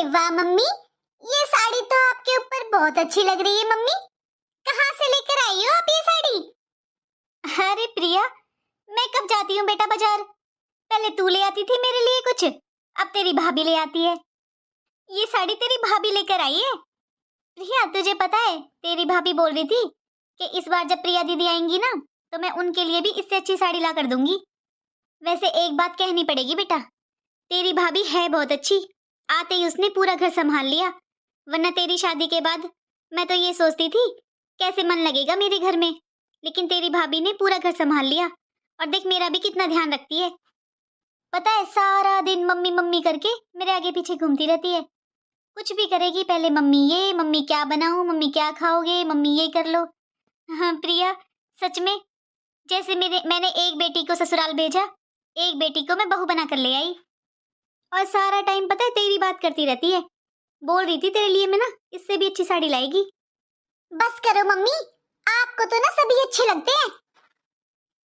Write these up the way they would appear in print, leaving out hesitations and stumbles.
वाह मम्मी, ये साड़ी तो आपके ऊपर बहुत अच्छी लग रही है मम्मी। कहाँ से लेकर आई हो आप ये साड़ी? अरे प्रिया, मैं कब जाती हूँ बेटा बाजार। पहले तू ले आती थी मेरे लिए कुछ, अब तेरी भाभी ले आती है। ये साड़ी तेरी भाभी लेकर आई है। प्रिया तुझे पता है, तेरी भाभी बोल रही थी कि इस बार जब प्रिया दीदी आएंगी ना, तो मैं उनके लिए भी इससे अच्छी साड़ी ला कर दूंगी। वैसे एक बात कहनी पड़ेगी बेटा, तेरी भाभी है बहुत अच्छी। आते ही उसने पूरा घर संभाल लिया, वरना तेरी शादी के बाद मैं तो ये सोचती थी कैसे मन लगेगा मेरे घर में, लेकिन तेरी भाभी ने पूरा घर संभाल लिया। और देख मेरा भी कितना ध्यान रखती है। पता है सारा दिन मम्मी मम्मी करके मेरे आगे पीछे घूमती रहती है। कुछ भी करेगी पहले मम्मी ये, मम्मी क्या बनाऊं, मम्मी क्या खाओगे, मम्मी ये कर लो। हाँ प्रिया, सच में जैसे मैंने एक बेटी को ससुराल भेजा, एक बेटी को मैं बहू बना कर ले आई। और सारा टाइम पता है तेरी बात करती रहती है। बोल रही थी तेरे लिए मैं ना इससे भी अच्छी साड़ी लाएगी। बस करो मम्मी, आपको तो ना सभी अच्छे लगते हैं।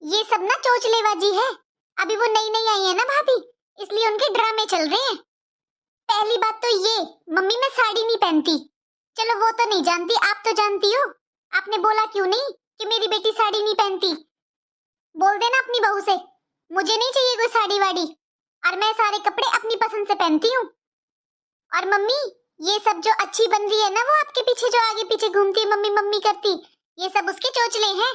ये सब ना चोचलेबाजी है। अभी वो नई नई आई है ना भाभी, इसलिए उनके ड्रामे चल रहे हैं। पहली बात तो ये, मम्मी मैं साड़ी नहीं पहनती। चलो वो तो नहीं जानती, आप तो जानती हो। आपने बोला क्यों नहीं कि मेरी बेटी साड़ी नहीं पहनती? बोल देना अपनी बहू से, मुझे नहीं चाहिए कोई साड़ी वाड़ी, और मैं सारे कपड़े अपनी पसंद से पहनती हूँ। और मम्मी, ये सब जो अच्छी बन रही है ना, वो आपके पीछे जो आगे पीछे घूमती मम्मी मम्मी करती, ये सब उसके चोचले हैं।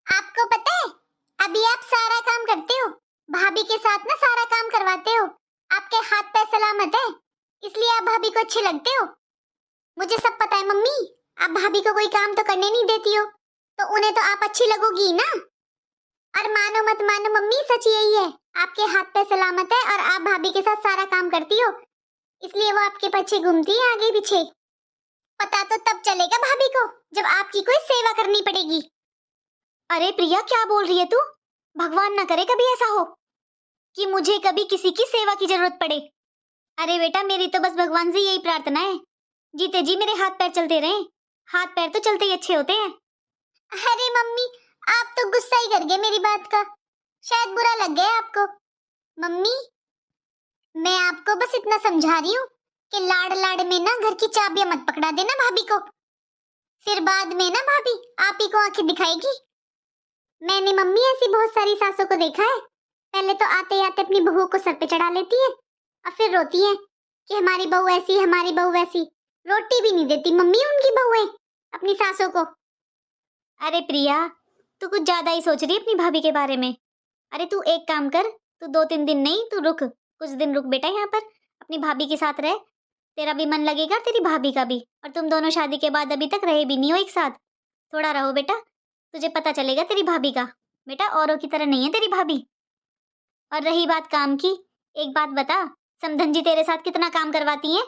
आपको पता है, अभी आप सारा काम करते हो, भाभी के साथ ना सारा काम करवाते हो। आपके हाथ पैर सलामत है, इसलिए आप भाभी को अच्छे लगते हो। मुझे सब पता है मम्मी, आप भाभी को कोई काम तो करने नहीं देती हो, तो उन्हें तो आप अच्छी लगोगी ना। और मानो मत मानो मम्मी, सच यही है, आपके हाथ पैर सलामत है और आप भाभी के साथ सारा काम करती हो, इसलिए वो आपके पीछे घूमती है आगे पीछे। पता तो तब चलेगा भाभी को जब आपकी कोई सेवा करनी पड़ेगी। अरे प्रिया क्या बोल रही है तू? भगवान ना करे कभी ऐसा हो कि मुझे कभी किसी की सेवा की जरूरत पड़े। अरे बेटा मेरी तो बस भगवान से यही प्रार्थना है, जीते जी मेरे हाथ पैर चलते रहे। हाथ पैर तो चलते ही अच्छे होते हैं। अरे मम्मी, आप तो गुस्सा ही कर गए मेरी बात का, शायद बुरा लग गया आपको। मम्मी, मैं आपको बस इतना समझा रही हूँ कि लाड़ लाड़ में ना घर की चाबियां मत पकड़ा देना भाभी को, फिर बाद में ना भाभी आप ही को आंखें दिखाएगी। मैंने मम्मी ऐसी बहुत सारी सासों को देखा है, पहले तो आते आते अपनी बहू को सर पे चढ़ा लेती है और फिर रोती है कि हमारी बहू ऐसी, हमारी बहू वैसी। रोटी भी नहीं देती मम्मी उनकी बहुएं अपनी सासों को। अरे प्रिया, तू कुछ ज्यादा ही सोच रही है अपनी भाभी के बारे में। अरे तू एक काम कर, तू 2-3 दिन नहीं, तू रुक, कुछ दिन रुक बेटा यहाँ पर, अपनी भाभी के साथ रह। तेरा भी मन लगेगा, तेरी भाभी का भी। और तुम दोनों शादी के बाद अभी तक रहे भी नहीं हो एक साथ, थोड़ा रहो बेटा, तुझे पता चलेगा तेरी भाभी का। बेटा औरों की तरह नहीं है तेरी भाभी। और रही बात काम की, एक बात बता, समधन जी तेरे साथ कितना काम करवाती हैं?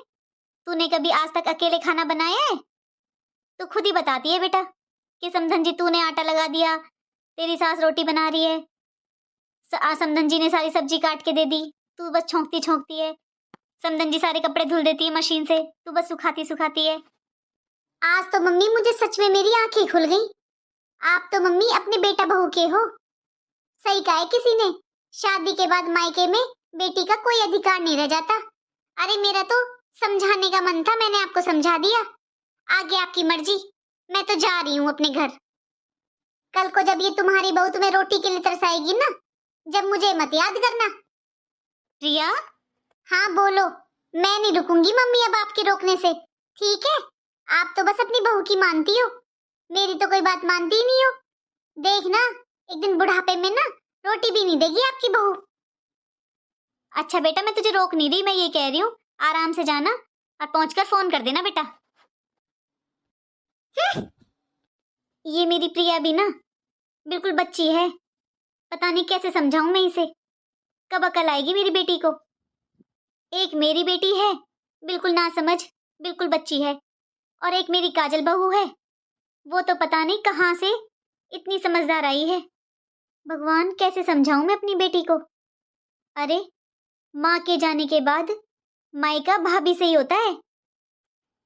तूने कभी आज तक अकेले खाना बनाया है? तू खुद ही बताती है बेटा कि समधन जी तूने आटा लगा दिया, तेरी सास रोटी बना रही है, समधन जी ने सारी सब्जी काट के दे दी, तू बस छोंकती छोंकती है। समधन जी सारे कपड़े धुल देती है मशीन से, तू बस सुखाती सुखाती है। आज तो मम्मी मुझे सच में मेरी आंखें खुल गई। आप तो मम्मी अपने बेटा बहू के हो। सही कहा है किसी ने, शादी के बाद मायके में बेटी का कोई अधिकार नहीं रह जाता। अरे मेरा तो समझाने का मन था, मैंने आपको समझा दिया, आगे आपकी मर्जी। मैं तो जा रही हूँ अपने घर। कल को जब ये तुम्हारी बहू तुम्हें रोटी के लिए तरसाएगी ना, जब मुझे मत याद करना। प्रिया, हाँ बोलो। मैं नहीं रुकूंगी मम्मी अब आपके रोकने से, ठीक है? आप तो बस अपनी बहू की मानती हो, मेरी तो कोई बात मानती ही नहीं हो। देखना एक दिन बुढ़ापे में ना रोटी भी नहीं देगी आपकी बहू। अच्छा बेटा मैं तुझे रोक नहीं रही, मैं ये कह रही हूँ आराम से जाना और पहुंचकर फोन कर देना बेटा। ये मेरी प्रिया भी ना बिल्कुल बच्ची है, पता नहीं कैसे समझाऊं मैं इसे, कब अकल आएगी मेरी बेटी को। एक मेरी बेटी है बिल्कुल ना समझ, बिल्कुल बच्ची है, और एक मेरी काजल बहू है, वो तो पता नहीं कहाँ से इतनी समझदार आई है। भगवान कैसे समझाऊं मैं अपनी बेटी को। अरे माँ के जाने के बाद मायका भाभी से ही होता है,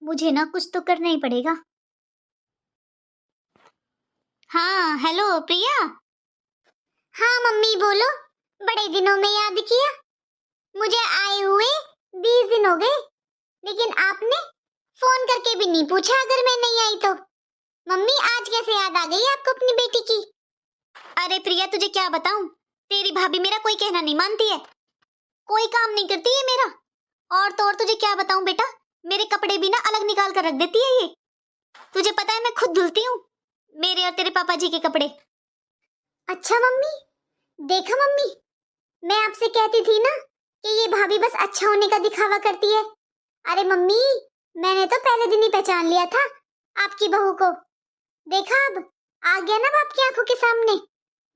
मुझे ना कुछ तो करना ही पड़ेगा। हाँ हेलो प्रिया। हाँ मम्मी बोलो, बड़े दिनों में याद किया। मुझे आए हुए 20 दिन हो गए, लेकिन आपने फोन करके भी नहीं पूछा अगर मैं नहीं आई तो। मम्मी आज कैसे याद आ गई आपको अपनी बेटी की? अरे प्रिया तुझे क्या बताऊं, तेरी भाभी मेरा कोई कहना नहीं मानती है, कोई काम नहीं करती है मेरा। और तो और तुझे क्या बताऊं बेटा, मेरे कपड़े भी ना अलग निकाल कर रख देती है ये। तुझे पता है मैं खुद धुलती हूँ मेरे और तेरे पापा जी के कपड़े। अच्छा मम्मी, देखा मम्मी, मैं आपसे कहती थी ना कि ये भाभी बस अच्छा होने का दिखावा करती है। अरे मम्मी, मैंने तो पहले दिन ही पहचान लिया था आपकी बहू को। देखा, अब आ गया ना आपकी आंखों के सामने।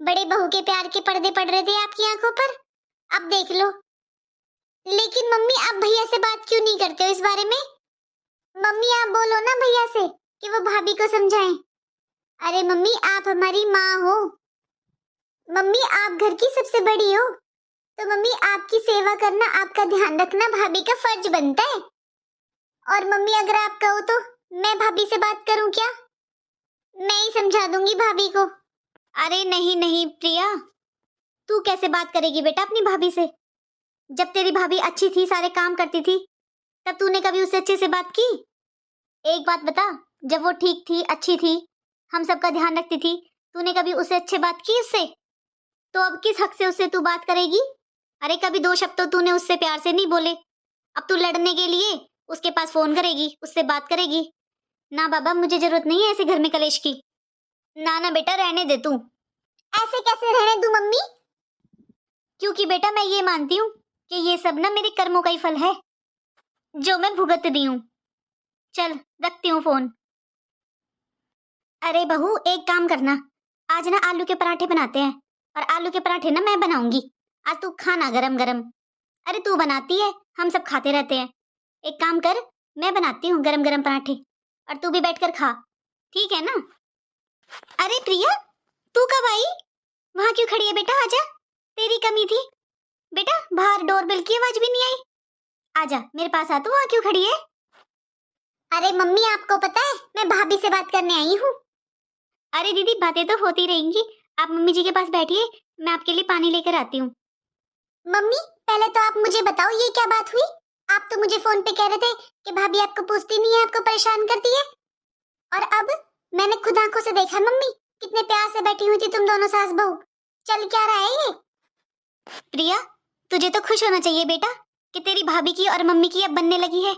बड़े बहू के प्यार के पर्दे पड़ रहे थे आपकी आंखों पर, अब देख लो। लेकिन मम्मी आप भैया से बात क्यों नहीं करते हो इस बारे में? मम्मी आप बोलो ना भैया से कि वो भाभी को समझाएं। अरे मम्मी आप हमारी माँ हो, मम्मी आप घर की सबसे बड़ी हो, तो मम्मी आपकी सेवा करना, आपका ध्यान रखना भाभी का फर्ज बनता है। और मम्मी अगर आप कहो तो मैं भाभी से बात करूं क्या? मैं ही समझा दूंगी भाभी को। अरे नहीं नहीं प्रिया, तू कैसे बात करेगी बेटा अपनी भाभी से? जब तेरी भाभी अच्छी थी, सारे काम करती थी, तब तूने कभी उससे अच्छे से बात की? एक बात बता, जब वो ठीक थी, अच्छी थी, हम सबका ध्यान रखती थी, तूने कभी उससे अच्छे बात की उससे? तो अब किस हक से उससे तू बात करेगी? अरे कभी दो शब्द तो तूने उससे प्यार से नहीं बोले, अब तू लड़ने के लिए उसके पास फोन करेगी, उससे बात करेगी? ना बाबा, मुझे जरूरत नहीं है ऐसे घर में कलेश की। ना ना बेटा, रहने दे तू। ऐसे कैसे रहने दूं मम्मी? क्योंकि बेटा मैं ये मानती हूँ कि ये सब ना मेरे कर्मों का ही फल है जो मैं भुगत रही हूँ। चल रखती हूँ फोन। अरे बहू एक काम करना, आज ना आलू के पराठे बनाते हैं, और आलू के पराठे ना मैं बनाऊंगी, आज तू खाना गरम गरम। अरे तू बनाती है, हम सब खाते रहते हैं। एक काम कर, मैं बनाती हूँ गरम गरम पराठे और तू भी बैठकर खा, ठीक है ना? अरे प्रिया तू कब आई? वहां क्यों खड़ी है बेटा, आजा, तेरी कमी थी। बेटा बाहर डोरबेल की आवाज भी नहीं आई, आजा मेरे पास आ, तू वहां क्यों खड़ी है? अरे मम्मी आपको पता है मैं भाभी से बात करने आई हूँ। अरे दीदी बातें तो होती रहेंगी, आप मम्मी जी के पास बैठिए, मैं आपके लिए पानी लेकर आती हूँ। मम्मी पहले तो आप मुझे बताओ ये क्या बात हुई? आप तो मुझे फोन पे कह रहे थे कि भाभी आपको पूछती नहीं है, आपको परेशान करती है, और अब मैंने खुद आंखों से देखा मम्मी, कितने प्यार से बैठी हुई थी तुम दोनों सास बहू। चल क्या रहा है ये? प्रिया तुझे तो खुश होना चाहिए बेटा कि तेरी भाभी की और मम्मी की अब बनने लगी है।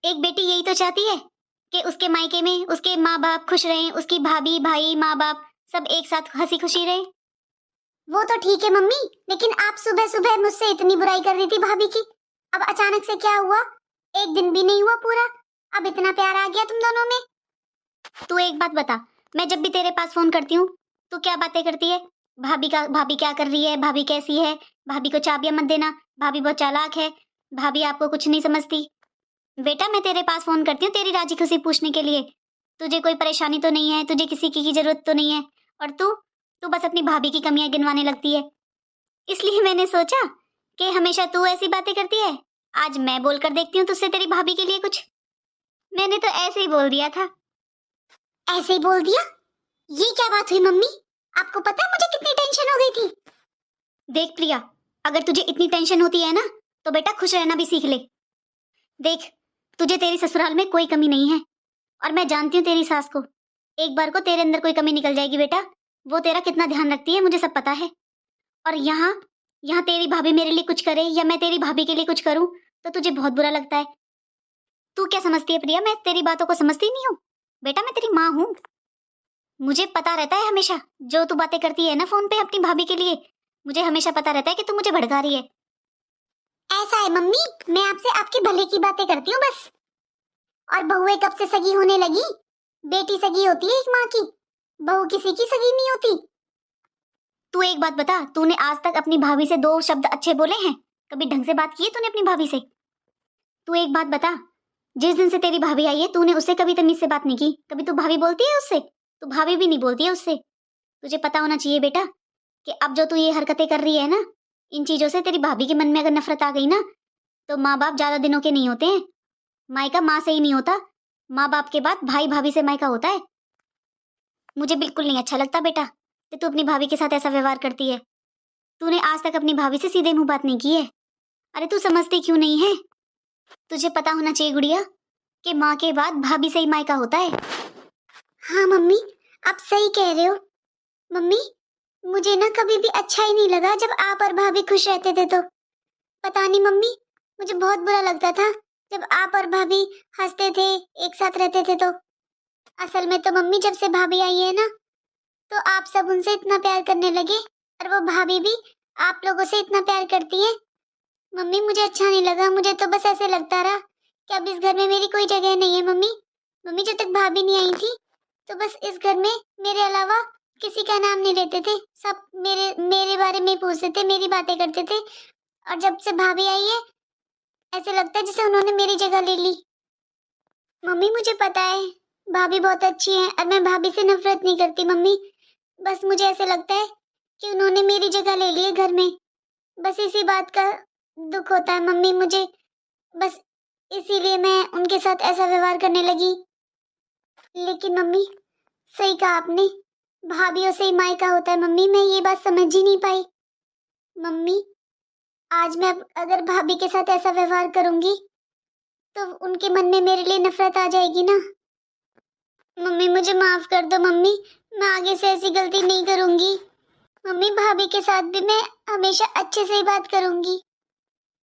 एक बेटी यही तो चाहती है कि उसके मायके में उसके माँ बाप खुश रहें, उसकी भाभी भाई माँ बाप सब एक साथ हंसी खुशी रहे। वो तो ठीक है मम्मी, लेकिन आप सुबह सुबह मुझसे इतनी बुराई कर रही थी भाभी की, अब अचानक से क्या हुआ? एक दिन भी नहीं हुआ पूरा, अब इतना प्यार आ गया तुम दोनों में। तू एक बात बता, मैं जब भी तेरे पास फोन करती हूँ तू क्या बातें करती है? भाभी क्या कर रही है, भाभी कैसी है, भाभी को चाबियां मत देना, भाभी बहुत चालाक है, भाभी आपको कुछ नहीं समझती। बेटा मैं तेरे पास फोन करती हूँ तेरी राजी खुशी पूछने के लिए, तुझे कोई परेशानी तो नहीं है, तुझे किसी की जरूरत तो नहीं है, और तू तू बस अपनी भाभी की कमियां गिनवाने लगती है। इसलिए मैंने सोचा कि हमेशा तू ऐसी बातें करती है, आज मैं बोलकर देखती हूँ तुझसे तेरी भाभी के लिए कुछ। मैंने तो ऐसे ही बोल दिया था। ऐसे ही बोल दिया? ये क्या बात हुई मम्मी? आपको पता है मुझे कितनी टेंशन हो गई थी? देख प्रिया, अगर तुझे इतनी टेंशन होती है ना तो बेटा खुश रहना भी सीख ले। देख तुझे तेरी ससुराल में कोई कमी नहीं है, और मैं जानती हूँ तेरी सास को, एक बार को तेरे अंदर कोई कमी निकल जाएगी बेटा, वो तेरा कितना ध्यान रखती है मुझे सब पता है। और यहाँ यहाँ तेरी भाभी मेरे लिए कुछ करे या मैं तेरी भाभी के लिए कुछ करूँ तो तुझे बहुत बुरा लगता है। तू क्या समझती है प्रिया, मैं तेरी बातों को समझती नहीं हूँ? बेटा मैं तेरी माँ हूँ, मुझे पता रहता है हमेशा जो तू बातें करती है ना फोन पे अपनी भाभी के लिए, मुझे हमेशा पता रहता है कि तू मुझे भड़का रही है। ऐसा है मम्मी, मैं आपसे आपके भले की बातें करती हूँ बस। और बहुएं कब से सगी होने लगी? बेटी सगी होती है एक माँ की, बहू किसी की सगी नहीं होती। तू एक बात बता, तूने आज तक अपनी भाभी से दो शब्द अच्छे बोले हैं? कभी ढंग से बात की है तूने अपनी भाभी से? तू एक बात बता, जिस दिन से तेरी भाभी आई है तूने उससे कभी तमीज से बात नहीं की? कभी तू भाभी बोलती है उससे? तू भाभी भी नहीं बोलती है उससे। तुझे पता होना चाहिए बेटा कि अब जो तू ये हरकतें कर रही है ना, इन चीजों से तेरी भाभी के मन में अगर नफरत आ गई ना तो माँ बाप ज्यादा दिनों के नहीं होते हैं, मायका माँ से ही नहीं होता, माँ बाप के बाद भाई भाभी से मायका होता है। मुझे बिल्कुल नहीं अच्छा लगता बेटा कि तू अपनी भाभी के साथ ऐसा व्यवहार करती है। तूने आज तक अपनी भाभी से सीधे मुंह बात नहीं की है। अरे तू समझती क्यों नहीं है? तुझे पता होना चाहिए गुड़िया कि माँ के बाद भाभी से ही मायका होता है। हाँ मम्मी, आप सही कह रहे हो। मम्मी, मुझे ना कभी भी अच्छा ही नहीं लगा जब आप और भाभी खुश रहते थे। तो पता नहीं मम्मी, मुझे बहुत बुरा लगता था जब आप और भाभी हंसते थे, एक साथ रहते थे। तो असल में तो मम्मी, जब से भाभी आई है ना, तो आप सब उनसे इतना प्यार करने लगे और वो भाभी भी आप लोगों से इतना प्यार करती है। मम्मी, मुझे अच्छा नहीं लगा। मुझे तो बस ऐसे लगता रहा कि अब इस घर में मेरी कोई जगह नहीं है। मम्मी, मम्मी, जब तक भाभी नहीं आई थी तो बस इस घर में मेरे अलावा किसी का नाम नहीं लेते थे। सब मेरे मेरे बारे में ही पूछते थे, मेरी बातें करते थे। और जब से भाभी आई है, ऐसे लगता है जैसे उन्होंने मेरी जगह ले ली। मम्मी, मुझे पता है भाभी बहुत अच्छी है और मैं भाभी से नफरत नहीं करती। मम्मी, बस मुझे ऐसे लगता है कि उन्होंने मेरी जगह ले ली है घर में। बस इसी बात का दुख होता है मम्मी मुझे। बस इसीलिए मैं उनके साथ ऐसा व्यवहार करने लगी। लेकिन मम्मी, सही कहा आपने, भाभीयों से ही मायका होता है। मम्मी, मैं ये बात समझ ही नहीं पाई। मम्मी, आज मैं अगर भाभी के साथ ऐसा व्यवहार करूंगी तो उनके मन में मेरे लिए नफरत आ जाएगी ना। मम्मी, मुझे माफ कर दो। मम्मी, मैं आगे से ऐसी गलती नहीं करूंगी। मम्मी, भाभी के साथ भी मैं हमेशा अच्छे से ही बात करूंगी।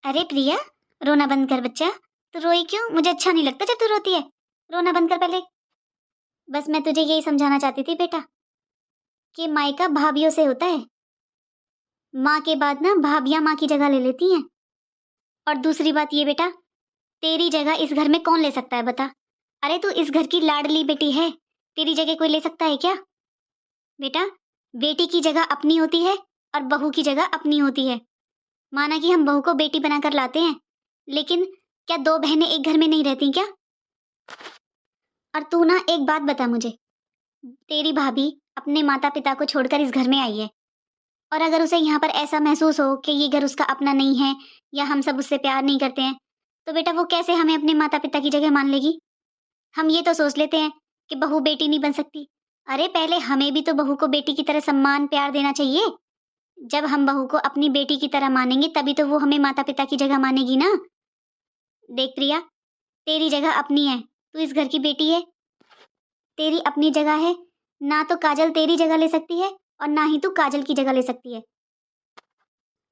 अरे प्रिया, रोना बंद कर बच्चा। तू रोई क्यों? मुझे अच्छा नहीं लगता जब तू रोती है। रोना बंद कर पहले। बस मैं तुझे यही समझाना चाहती थी बेटा कि मायका भाभीयों से होता है। माँ के बाद ना भाभियां माँ की जगह ले लेती हैं। और दूसरी बात ये बेटा, तेरी जगह इस घर में कौन ले सकता है बता? अरे तू इस घर की लाडली बेटी है, तेरी जगह कोई ले सकता है क्या? बेटा, बेटी की जगह अपनी होती है और बहू की जगह अपनी होती है। माना कि हम बहू को बेटी बनाकर लाते हैं, लेकिन क्या दो बहनें एक घर में नहीं रहती क्या? और तू ना एक बात बता मुझे, तेरी भाभी अपने माता पिता को छोड़कर इस घर में आई है, और अगर उसे यहाँ पर ऐसा महसूस हो कि ये घर उसका अपना नहीं है या हम सब उससे प्यार नहीं करते हैं, तो बेटा वो कैसे हमें अपने माता पिता की जगह मान लेगी? हम ये तो सोच लेते हैं कि बहू बेटी नहीं बन सकती। अरे पहले हमें भी तो बहू को बेटी की तरह सम्मान प्यार देना चाहिए। जब हम बहू को अपनी बेटी की तरह मानेंगे तभी तो वो हमें माता पिता की जगह मानेगी ना। देख प्रिया, तेरी जगह अपनी है, तू इस घर की बेटी है, तेरी अपनी जगह है। ना तो काजल तेरी जगह ले सकती है और ना ही तू काजल की जगह ले सकती है।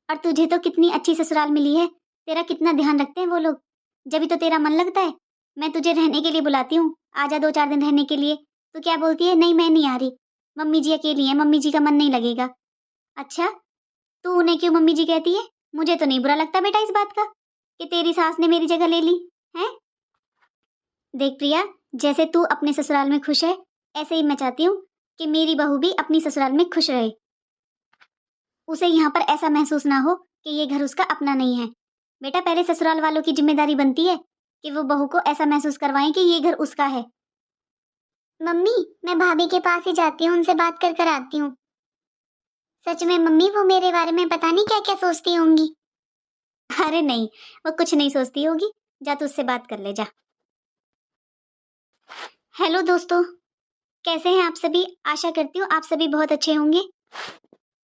और तुझे तो कितनी अच्छी ससुराल मिली है, तेरा कितना ध्यान रखते हैं वो लोग। जब भी तो तेरा मन लगता है मैं तुझे रहने के लिए बुलाती हूँ, आजा 2-4 दिन रहने के लिए। तो क्या बोलती है, नहीं मैं नहीं आ रही, मम्मी जी अकेली है, मम्मी जी का मन नहीं लगेगा। अच्छा, तू उन्हें क्यों मम्मी जी कहती है? मुझे तो नहीं बुरा लगता बेटा इस बात का कि तेरी सास ने मेरी जगह ले ली है। देख प्रिया, जैसे तू अपने ससुराल में खुश है, ऐसे ही मैं चाहती हूँ कि मेरी बहू भी अपनी ससुराल में खुश रहे। उसे यहाँ पर ऐसा महसूस ना हो कि ये घर उसका अपना नहीं है। बेटा पहले ससुराल वालों की जिम्मेदारी बनती है कि वो बहू को ऐसा महसूस करवाएं कि ये घर उसका है। मम्मी, मैं भाभी के पास ही जाती हूँ, उनसे बात कर कर आती हूँ। सच में मम्मी, वो मेरे बारे में पता नहीं क्या क्या सोचती होंगी। अरे नहीं, वो कुछ नहीं सोचती होगी, जा तू उससे बात कर ले जा। हेलो दोस्तों, कैसे हैं आप सभी? आशा करती हूँ आप सभी बहुत अच्छे होंगे।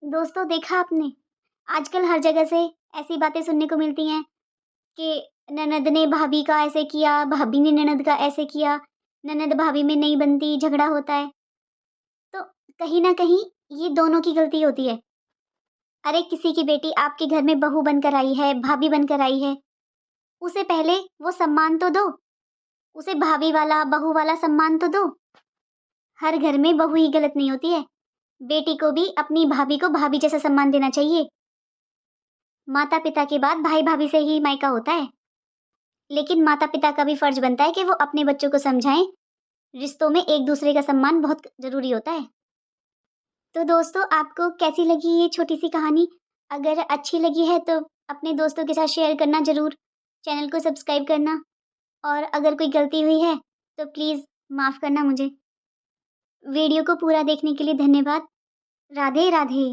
दोस्तों देखा आपने, आजकल हर जगह से ऐसी बातें सुनने को मिलती हैं कि ननद ने भाभी का ऐसे किया, भाभी ने ननद का ऐसे किया, ननद भाभी में नहीं बनती, झगड़ा होता है। तो कहीं ना कहीं ये दोनों की गलती होती है। अरे किसी की बेटी आपके घर में बहू बनकर आई है, भाभी बनकर आई है, उसे पहले वो सम्मान तो दो, उसे भाभी वाला बहू वाला सम्मान तो दो। हर घर में बहू ही गलत नहीं होती है, बेटी को भी अपनी भाभी को भाभी जैसा सम्मान देना चाहिए। माता पिता के बाद भाई भाभी से ही मायका होता है, लेकिन माता पिता का भी फर्ज बनता है कि वो अपने बच्चों को समझाएं, रिश्तों में एक दूसरे का सम्मान बहुत जरूरी होता है। तो दोस्तों आपको कैसी लगी ये छोटी सी कहानी? अगर अच्छी लगी है तो अपने दोस्तों के साथ शेयर करना जरूर, चैनल को सब्सक्राइब करना, और अगर कोई गलती हुई है तो प्लीज़ माफ़ करना मुझे। वीडियो को पूरा देखने के लिए धन्यवाद। राधे राधे।